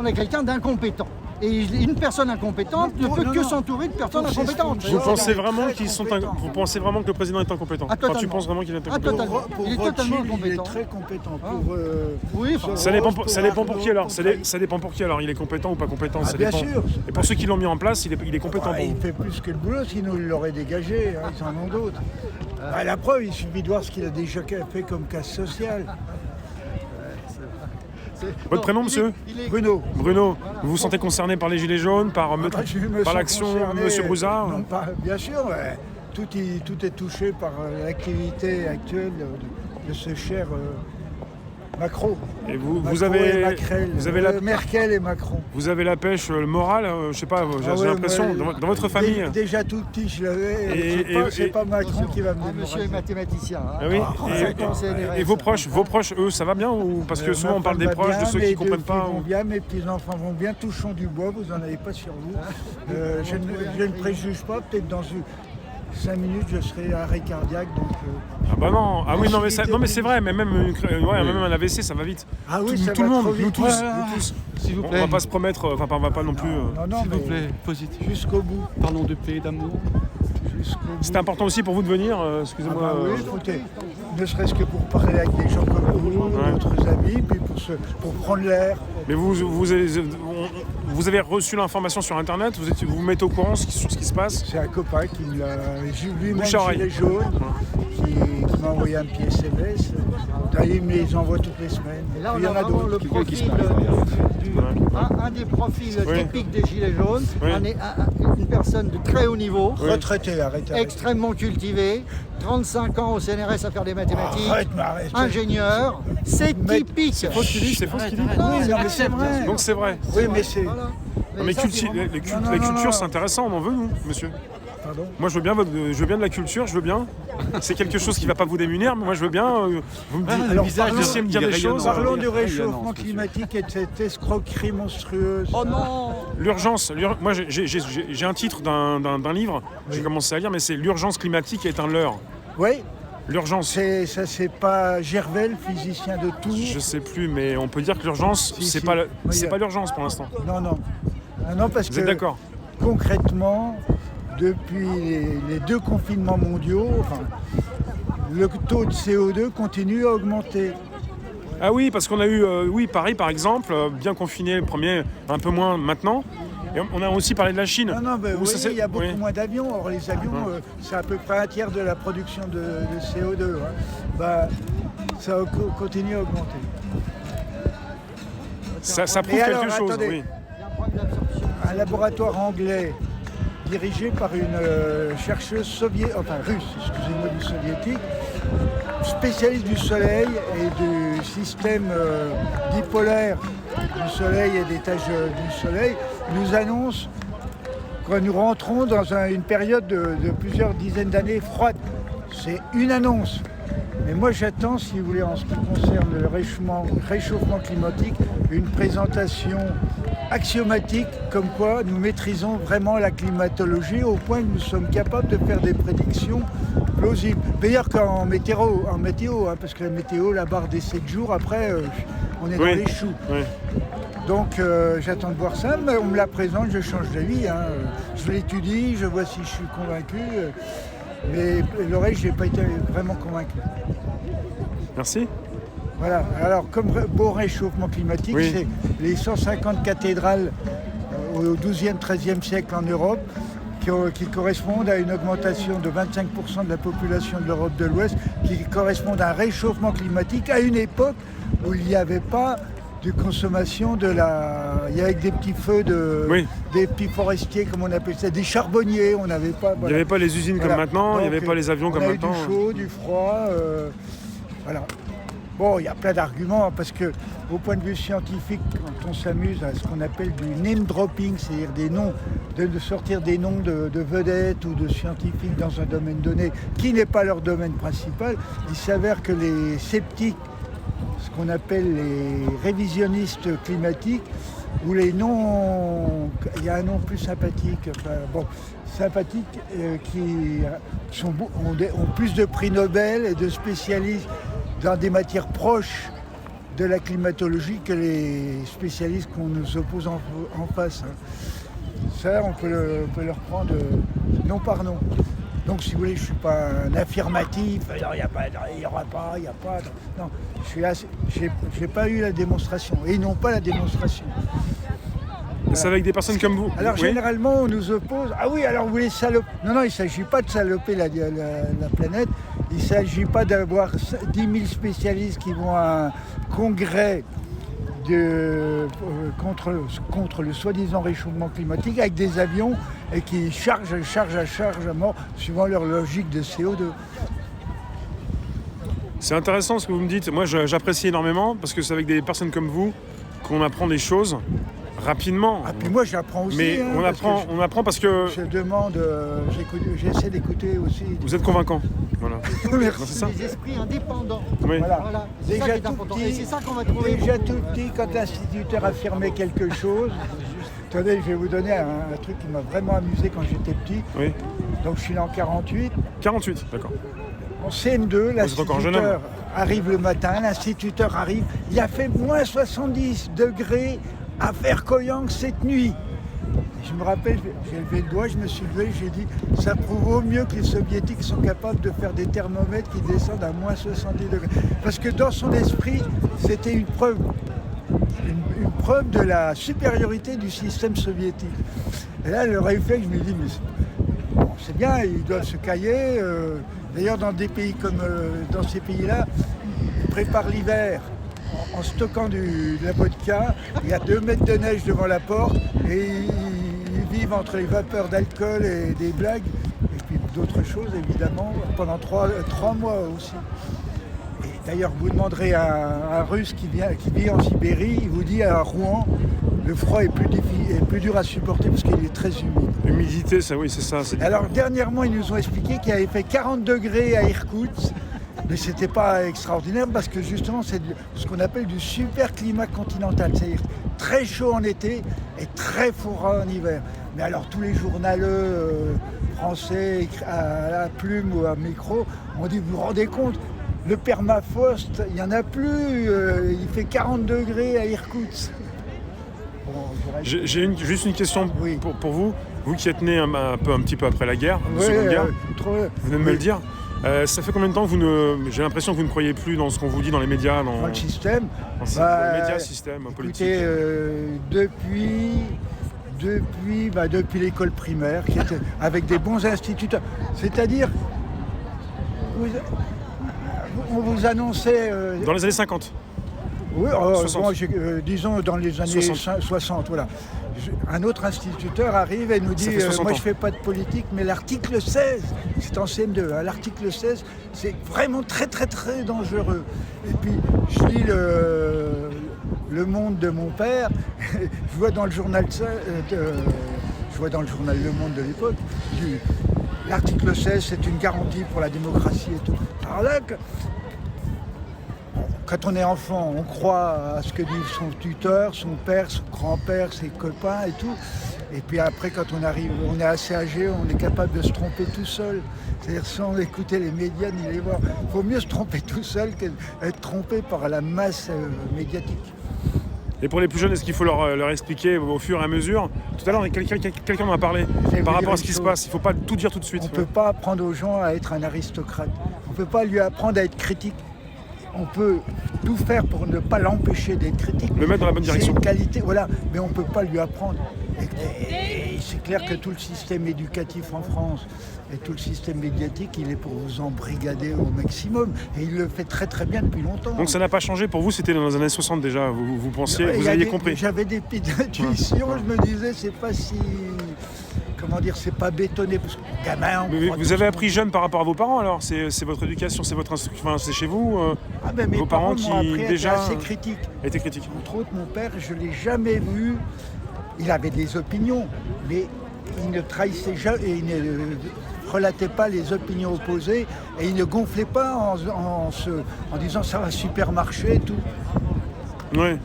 On est quelqu'un d'incompétent. Et une personne incompétente ne peut que s'entourer de personnes incompétentes. Vous pensez vraiment vous pensez vraiment que le président est incompétent? Totalement. Enfin, tu penses vraiment qu'il est Ah, incompétent? totalement. Il est totalement incompétent. Il est très compétent. Oui, enfin, Ça dépend pour qui alors. Ça dépend pour qui alors. Il est compétent ou pas compétent. Ça bien dépend. sûr. Et pour ceux qui l'ont mis en place, il est compétent pour Il vous. fait plus que le boulot, sinon il l'aurait dégagé. Ils en ont d'autres. La preuve, il suffit de voir ce qu'il a déjà fait comme casse sociale. Votre prénom, monsieur? Bruno. Bruno, vous vous sentez concerné par les Gilets jaunes, par l'action concerné, Monsieur Brouzard? Non, bien sûr, ouais. Tout est touché par l'activité actuelle de ce cher Macron. Et vous Macron avez, et Macron, vous avez la, Merkel et Macron. vous avez la pêche morale, je sais pas, j'ai l'impression, dans votre famille. Déjà tout petit, je l'avais. C'est pas Macron qui va me démontrer. monsieur est mathématicien. Hein. Ah oui. Et vos proches, eux, ça va bien ou parce que souvent on parle des proches, de ceux qui comprennent pas. Vont bien, mes petits-enfants vont bien, touchons du bois, vous n'en avez pas sur vous. Je ne préjuge pas, peut-être dans 5 minutes je serai arrêt cardiaque. Donc, Ah bah non, ah oui, non mais c'est vrai, mais même un AVC ça va vite. Ah oui, tout le monde, nous tous, S'il vous On plaît. va pas se promettre, on va pas non plus. Non, S'il vous mais plaît, positif. jusqu'au bout. Parlons de paix et d'amour. C'est important aussi pour vous de venir, excusez-moi. Oui, écoutez, ne serait-ce que pour parler avec des gens comme vous, d'autres amis, puis pour prendre l'air. Mais vous avez reçu l'information sur internet, vous vous mettez au courant sur ce qui se passe. C'est un copain qui me l'a. Lui-même, Bouche-à-oreille. gilet jaune, qui m'a envoyé un petit SMS. Il me les envoie toutes les semaines. Et là, Il y on en a a vraiment d'autres. le profil, un des profils typiques des Gilets jaunes, Oui. une personne de très haut niveau, Retraité, arrêtez. extrêmement cultivé, 35 ans au CNRS à faire des mathématiques, Arrête. ingénieur, c'est Mec, typique. C'est faux ce qu'il dit, c'est faux ce qu'il dit. Oui, non, mais c'est vrai. Donc c'est vrai. Oui, mais c'est. Voilà. Non, mais ça, c'est vraiment- la culture c'est intéressant, on en veut nous, monsieur. Pardon. Moi je veux bien de la culture, je veux bien. C'est quelque chose qui va pas vous démunir, mais moi je veux bien. Vous me dites, alors, puissiez me dire des choses. Parlons du réchauffement climatique et de cette escroquerie monstrueuse. Oh non. L'urgence. Moi j'ai un titre d'un livre, j'ai commencé à lire, mais c'est l'urgence climatique est un leurre. Oui, L'urgence. c'est pas Gervais, le physicien de Tours. Je sais plus, mais on peut dire que l'urgence, Si, c'est si. pas l'urgence pour l'instant. Non, parce Vous que êtes d'accord? concrètement, depuis les 2 confinements mondiaux, le taux de CO2 continue à augmenter. Ah oui, parce qu'on a eu, Paris par exemple, bien confiné le premier, un peu moins maintenant. Et on a aussi parlé de la Chine. Non, Où ça, c'est- il y a beaucoup oui. moins d'avions. Or, les avions, c'est à peu près un tiers de la production de CO2. Ça continue à augmenter. Ça prouve Et quelque alors, chose, attendez. oui. Un laboratoire anglais dirigé par une chercheuse russe, excusez-moi, du soviétique, spécialiste du soleil et du système dipolaire du soleil et des tâches du soleil, nous annonce que nous rentrons dans une période de plusieurs dizaines d'années froide. C'est une annonce. Mais moi j'attends, si vous voulez, en ce qui concerne le réchauffement climatique, une présentation axiomatique comme quoi nous maîtrisons vraiment la climatologie au point que nous sommes capables de faire des prédictions plausibles. Meilleur qu'en météo, parce que la météo, la barre des 7 jours, après, on est dans les choux. Oui. Donc j'attends de voir ça, mais on me la présente, je change d'avis. Je l'étudie, je vois si je suis convaincu. Mais l'oreille, je n'ai pas été vraiment convaincu. Merci. Voilà. Alors, comme beau réchauffement climatique, Oui. c'est les 150 cathédrales au XIIe, XIIIe siècle en Europe qui correspondent à une augmentation de 25% de la population de l'Europe de l'Ouest, qui correspondent à un réchauffement climatique à une époque où il n'y avait pas de consommation il y avait des petits feux des petits forestiers, comme on appelle ça, des charbonniers, on n'avait pas. Il n'y avait pas les usines comme maintenant, il n'y avait pas les avions comme maintenant. On a eu du chaud, du froid, voilà. Bon, il y a plein d'arguments, parce que au point de vue scientifique, quand on s'amuse à ce qu'on appelle du name dropping, c'est-à-dire des noms, de sortir des noms de vedettes ou de scientifiques dans un domaine donné, qui n'est pas leur domaine principal, il s'avère que les sceptiques, ce qu'on appelle les révisionnistes climatiques, ou les noms, il y a un nom plus sympathique, sympathiques, qui ont plus de prix Nobel et de spécialistes dans des matières proches de la climatologie que les spécialistes qu'on nous oppose en face. Hein. Ça, on peut le reprendre nom par nom. Donc, si vous voulez, je ne suis pas un affirmatif. Il n'y aura pas, il n'y a pas. Non, je n'ai pas eu la démonstration. Et ils n'ont pas la démonstration. C'est avec des personnes comme vous. Alors, Oui. généralement, on nous oppose. Ah oui, alors vous voulez saloper. Non, il ne s'agit pas de saloper la planète. Il ne s'agit pas d'avoir 10 000 spécialistes qui vont à un congrès contre le soi-disant réchauffement climatique avec des avions et qui chargent à mort suivant leur logique de CO2. C'est intéressant ce que vous me dites. Moi, j'apprécie énormément parce que c'est avec des personnes comme vous qu'on apprend des choses rapidement. Ah, puis moi j'apprends aussi. Mais hein, on apprend parce que je demande, j'essaie d'écouter aussi. vous êtes convaincant. Voilà. Merci. Non, c'est ça. Des esprits indépendants. Oui. Voilà. C'est ça qui est important. Et c'est ça qu'on va trouver. Déjà tout petit, quand l'instituteur affirmait quelque chose, attendez, je vais vous donner un truc qui m'a vraiment amusé quand j'étais petit. Oui. Donc je suis né en 48. 48, d'accord. En CM2, êtes encore jeune homme. l'instituteur arrive le matin, l'instituteur arrive, il a fait moins 70 degrés à Verkhoyansk cette nuit. Et je me rappelle, j'ai levé le doigt, je me suis levé, j'ai dit, ça prouve au mieux que les soviétiques sont capables de faire des thermomètres qui descendent à moins 70 degrés. Parce que dans son esprit, c'était une preuve de la supériorité du système soviétique. Et là, le réflexe, je me dis, mais c'est bien, ils doivent se cailler. D'ailleurs, dans des pays comme dans ces pays-là, ils préparent l'hiver en stockant de la vodka. Il y a 2 mètres de neige devant la porte et ils vivent entre les vapeurs d'alcool et des blagues et puis d'autres choses évidemment pendant 3 mois aussi. Et d'ailleurs, vous demanderez à un Russe qui vit en Sibérie, il vous dit à Rouen, le froid est plus dur à supporter parce qu'il est très humide. L'humidité, ça, oui, c'est ça. Alors dernièrement, ils nous ont expliqué qu'il avait fait 40 degrés à Irkoutsk, mais c'était pas extraordinaire parce que justement c'est ce qu'on appelle du super climat continental, c'est-à-dire très chaud en été et très froid en hiver. Mais alors tous les journaleux français à la plume ou à micro ont dit, vous vous rendez compte, le permafrost, il n'y en a plus, il fait 40 degrés à Irkoutsk. Bon, J'ai juste une question Oui. pour vous. Vous qui êtes né un petit peu après la guerre, la Seconde Guerre, vous venez de me le dire. Ça fait combien de temps que j'ai l'impression que vous ne croyez plus dans ce qu'on vous dit dans les médias, dans le système. dans les médias, système, politique. Écoutez, depuis l'école primaire, avec des bons instituteurs. C'est-à-dire, on vous annonçait... Dans les années 50. Oui, 60. disons dans les années 60, voilà. Un autre instituteur arrive et nous dit, fait 60 moi ans. je fais pas de politique, mais l'article 16, c'est en CM2, hein, l'article 16, c'est vraiment très très très dangereux. Et puis je lis le Monde de mon père, je vois dans le journal Le Monde de l'époque, l'article 16 c'est une garantie pour la démocratie et tout. Alors là, quand on est enfant, on croit à ce que dit son tuteur, son père, son grand-père, ses copains et tout. Et puis après, quand on arrive, on est assez âgé, on est capable de se tromper tout seul. C'est-à-dire sans écouter les médias ni les voir. Il faut mieux se tromper tout seul qu'être trompé par la masse médiatique. Et pour les plus jeunes, est-ce qu'il faut leur expliquer au fur et à mesure? Tout à l'heure, quelqu'un m'en a parlé par rapport à ce qui se passe. Il ne faut pas tout dire tout de suite. On ne peut pas apprendre aux gens à être un aristocrate. On ne peut pas lui apprendre à être critique. On peut tout faire pour ne pas l'empêcher d'être critique. Le mettre dans la bonne direction. C'est une qualité, voilà, mais on ne peut pas lui apprendre. Et c'est clair que tout le système éducatif en France et tout le système médiatique, il est pour vous embrigader au maximum. Et il le fait très très bien depuis longtemps. Donc ça n'a pas changé pour vous, c'était dans les années 60 déjà, vous pensiez, vous aviez compris. J'avais des petites intuitions, je me disais, c'est pas si... Comment dire, c'est pas bétonné, parce que gamin, Mais vous avez appris jeune par rapport à vos parents alors? C'est votre éducation, c'est votre instruction, c'est chez vous mes vos parents m'ont qui appris à déjà être assez critiques. étaient critiques. Entre autres, mon père, je ne l'ai jamais vu. Il avait des opinions, mais il ne trahissait jamais, et il ne relatait pas les opinions opposées, et il ne gonflait pas en disant ça va super marcher et tout. Ouais.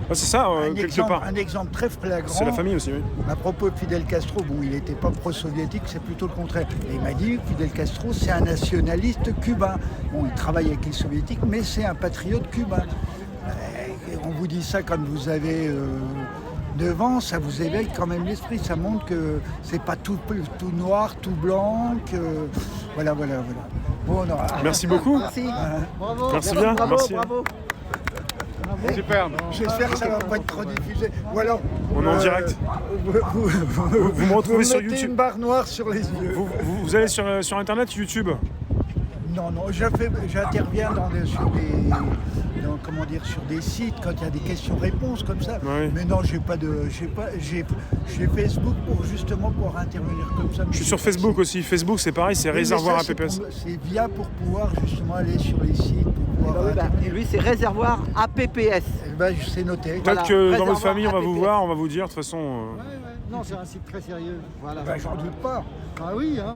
Ah, c'est ça, quelque part. Un exemple très flagrant. C'est la famille aussi, oui. À propos de Fidel Castro, bon, il n'était pas pro-soviétique, c'est plutôt le contraire. Et il m'a dit Fidel Castro, c'est un nationaliste cubain. Bon, il travaille avec les soviétiques, mais c'est un patriote cubain. Et on vous dit ça quand vous avez 9 ans, ça vous éveille quand même l'esprit. Ça montre que c'est pas tout noir, tout blanc. Voilà. Bon, Merci beaucoup. Merci. Bravo. Merci bien. Bravo, Merci. bravo. Superbe. J'espère que ça va pas être trop diffusé. Ou alors, On est en direct. Vous me retrouvez sur mettez YouTube. une barre noire sur les yeux. Vous allez sur Internet, YouTube? Non, j'interviens sur des sites quand il y a des questions-réponses comme ça. Oui. Mais non, j'ai Facebook pour intervenir comme ça. Je suis sur Facebook aussi. Facebook, c'est pareil, c'est réservoir à PPS. C'est bien pour pouvoir justement aller sur les sites, pour pouvoir intervenir. Lui, c'est réservoir APPS. Eh ben, c'est noté. Peut-être Voilà. que dans Réservoir votre famille, on va vous APPS. voir, on va vous dire, de toute façon. Non, c'est un site très sérieux. Voilà. Ben, j'en doute pas. Ah oui, hein.